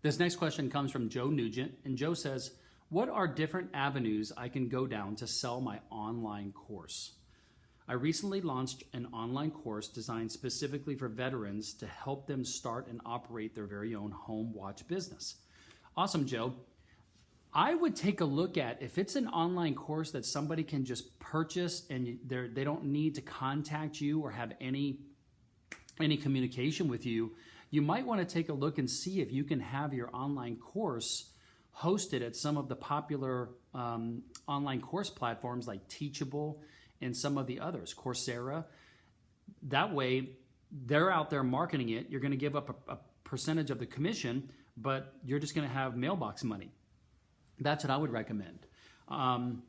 This next question comes from Joe Nugent, and Joe says, what are different avenues I can go down to sell my online course? I recently launched an online course designed specifically for veterans to help them start and operate their very own home watch business. Awesome, Joe. I would take a look at if it's an online course that somebody can just purchase and they don't need to contact you or have any communication with you. You might want to take a look and see if you can have your online course hosted at some of the popular online course platforms like Teachable and some of the others, Coursera. That way, they're out there marketing it. You're going to give up a percentage of the commission, but you're just going to have mailbox money. That's what I would recommend.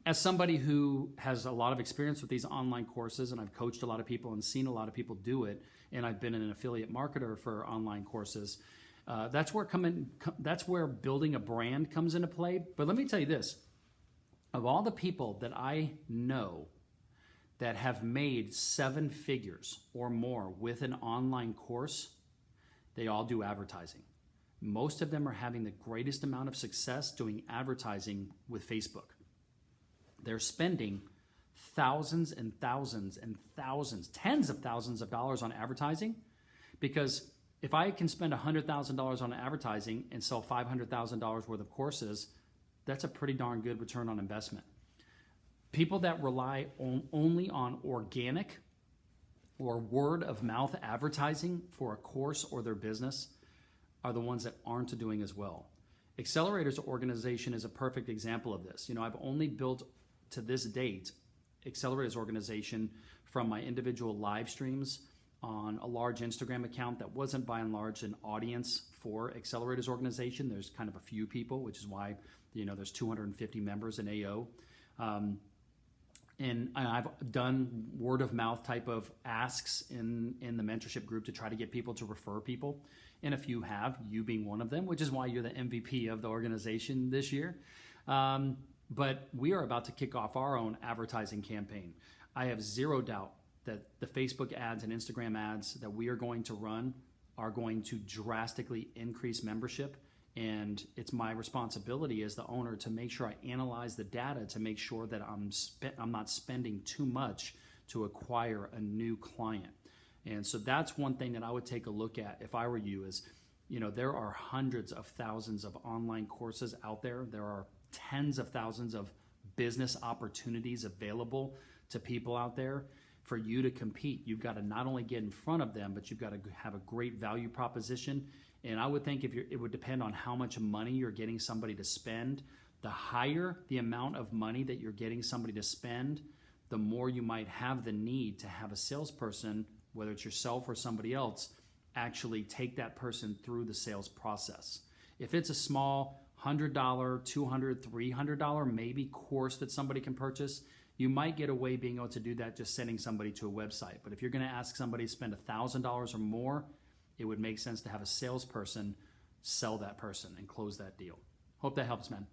As somebody who has a lot of experience with these online courses, and I've coached a lot of people and seen a lot of people do it, and I've been an affiliate marketer for online courses, that's where building a brand comes into play. But let me tell you this. Of all the people that I know that have made 7 figures or more with an online course, they all do advertising. Most of them are having the greatest amount of success doing advertising with Facebook. They're spending thousands and thousands and thousands, tens of thousands of dollars on advertising, because if I can spend $100,000 on advertising and sell $500,000 worth of courses, that's a pretty darn good return on investment. People that rely only on organic or word of mouth advertising for a course or their business are the ones that aren't doing as well. Accelerators organization is a perfect example of this. I've only built to this date Accelerators organization from my individual live streams on a large Instagram account that wasn't by and large an audience for Accelerators organization. There's kind of a few people, which is why there's 250 members in AO. And I've done word of mouth type of asks in the mentorship group to try to get people to refer people. And a few have, you being one of them, which is why you're the MVP of the organization this year. But we are about to kick off our own advertising campaign. I have zero doubt that the Facebook ads and Instagram ads that we are going to run are going to drastically increase membership. And it's my responsibility as the owner to make sure I analyze the data to make sure that I'm not spending too much to acquire a new client. And so that's one thing that I would take a look at if I were you is, there are hundreds of thousands of online courses out there. There are tens of thousands of business opportunities available to people out there. For you to compete, you've got to not only get in front of them, but you've got to have a great value proposition. And I would think it would depend on how much money you're getting somebody to spend. The higher the amount of money that you're getting somebody to spend, the more you might have the need to have a salesperson, whether it's yourself or somebody else, actually take that person through the sales process. If it's a small $100, $200, $300 maybe course that somebody can purchase, you might get away being able to do that just sending somebody to a website. But if you're going to ask somebody to spend $1,000 or more, it would make sense to have a salesperson sell that person and close that deal. Hope that helps, man.